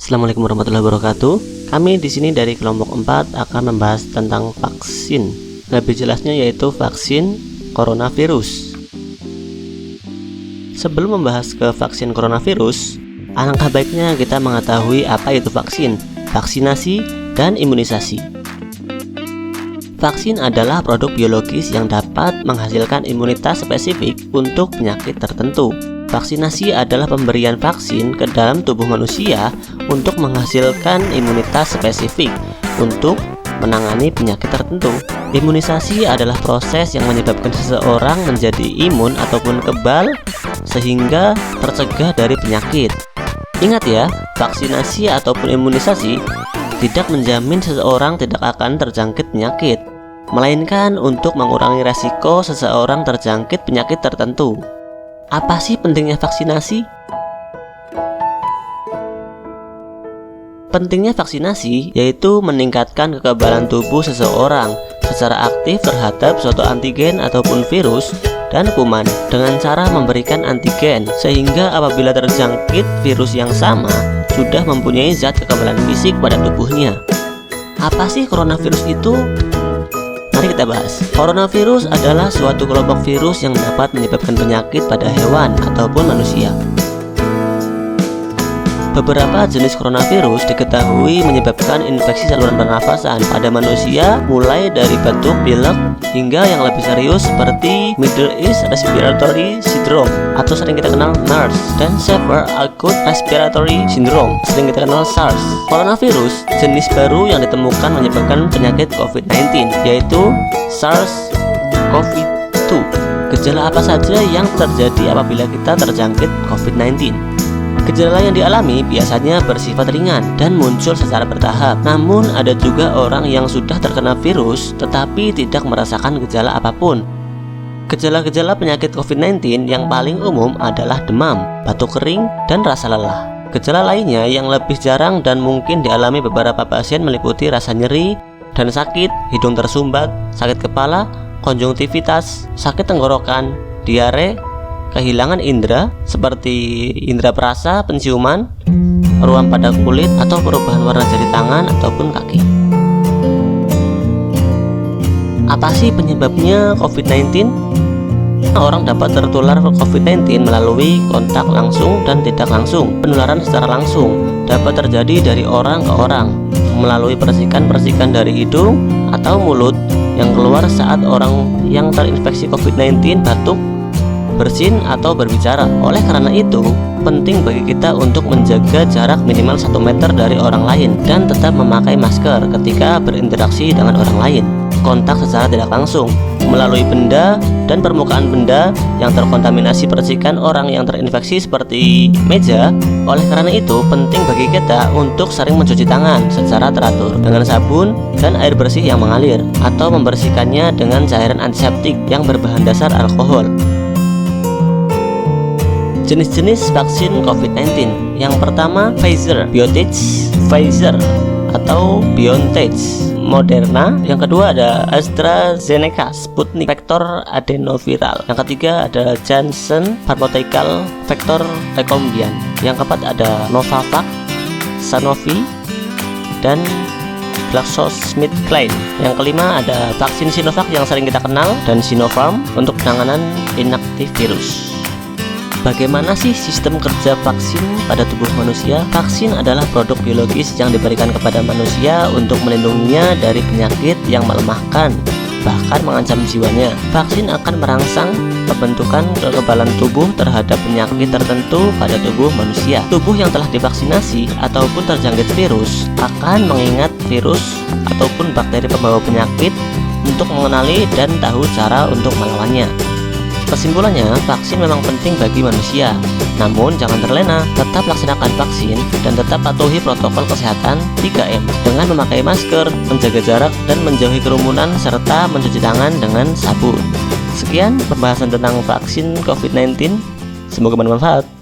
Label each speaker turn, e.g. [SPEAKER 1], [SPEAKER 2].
[SPEAKER 1] Assalamualaikum warahmatullahi wabarakatuh. Kami di sini dari kelompok 4 akan membahas tentang vaksin. Lebih jelasnya yaitu vaksin coronavirus. Sebelum membahas ke vaksin coronavirus, alangkah baiknya kita mengetahui apa itu vaksin, vaksinasi, dan imunisasi. Vaksin adalah produk biologis yang dapat menghasilkan imunitas spesifik untuk penyakit tertentu. Vaksinasi adalah pemberian vaksin ke dalam tubuh manusia untuk menghasilkan imunitas spesifik untuk menangani penyakit tertentu. Imunisasi adalah proses yang menyebabkan seseorang menjadi imun ataupun kebal sehingga tercegah dari penyakit. Ingat ya, vaksinasi ataupun imunisasi tidak menjamin seseorang tidak akan terjangkit penyakit, melainkan untuk mengurangi resiko seseorang terjangkit penyakit tertentu. Apa sih pentingnya vaksinasi? Pentingnya vaksinasi yaitu meningkatkan kekebalan tubuh seseorang secara aktif terhadap suatu antigen ataupun virus dan kuman dengan cara memberikan antigen, sehingga apabila terjangkit virus yang sama sudah mempunyai zat kekebalan fisik pada tubuhnya. Apa sih coronavirus itu? Mari kita bahas. Coronavirus adalah suatu kelompok virus yang dapat menyebabkan penyakit pada hewan ataupun manusia. Beberapa jenis coronavirus diketahui menyebabkan infeksi saluran pernafasan pada manusia, mulai dari batuk, pilek, hingga yang lebih serius seperti Middle East Respiratory Syndrome atau sering kita kenal MERS, dan Severe Acute Respiratory Syndrome, sering kita kenal SARS. Coronavirus jenis baru yang ditemukan menyebabkan penyakit COVID-19 yaitu SARS-CoV-2. Gejala apa saja yang terjadi apabila kita terjangkit COVID-19? Gejala yang dialami biasanya bersifat ringan dan muncul secara bertahap. Namun ada juga orang yang sudah terkena virus tetapi tidak merasakan gejala apapun. Gejala-gejala penyakit COVID-19 yang paling umum adalah demam, batuk kering, dan rasa lelah. Gejala lainnya yang lebih jarang dan mungkin dialami beberapa pasien meliputi rasa nyeri dan sakit, hidung tersumbat, sakit kepala, konjungtivitas, sakit tenggorokan, diare, kehilangan indera seperti indera perasa, penciuman, ruam pada kulit, atau perubahan warna jari tangan ataupun kaki. Apa sih penyebabnya COVID-19? Orang dapat tertular COVID-19 melalui kontak langsung dan tidak langsung. Penularan secara langsung dapat terjadi dari orang ke orang melalui percikan-percikan dari hidung atau mulut yang keluar saat orang yang terinfeksi COVID-19 batuk, bersin, atau berbicara. Oleh karena itu, penting bagi kita untuk menjaga jarak minimal 1 meter dari orang lain dan tetap memakai masker ketika berinteraksi dengan orang lain. Kontak secara tidak langsung melalui benda dan permukaan benda yang terkontaminasi percikan orang yang terinfeksi seperti meja. Oleh karena itu, penting bagi kita untuk sering mencuci tangan secara teratur dengan sabun dan air bersih yang mengalir, atau membersihkannya dengan cairan antiseptik yang berbahan dasar alkohol. Jenis-jenis vaksin COVID-19. Yang pertama, Pfizer, Pfizer atau BioNTech, Moderna. Yang kedua ada AstraZeneca, Sputnik, vektor adenoviral. Yang ketiga ada Janssen Pharmaceutical, vektor rekombian. Yang keempat ada Novavax, Sanofi, dan GlaxoSmithKline. Yang kelima ada vaksin Sinovac yang sering kita kenal, dan Sinopharm untuk penanganan inaktif virus. Bagaimana sih sistem kerja vaksin pada tubuh manusia? Vaksin adalah produk biologis yang diberikan kepada manusia untuk melindunginya dari penyakit yang melemahkan, bahkan mengancam jiwanya. Vaksin akan merangsang pembentukan kekebalan tubuh terhadap penyakit tertentu pada tubuh manusia. Tubuh yang telah divaksinasi ataupun terjangkit virus akan mengingat virus ataupun bakteri pembawa penyakit untuk mengenali dan tahu cara untuk melawannya. Kesimpulannya, vaksin memang penting bagi manusia. Namun jangan terlena, tetap laksanakan vaksin dan tetap patuhi protokol kesehatan 3M dengan memakai masker, menjaga jarak, dan menjauhi kerumunan, serta mencuci tangan dengan sabun. Sekian pembahasan tentang vaksin COVID-19. Semoga bermanfaat.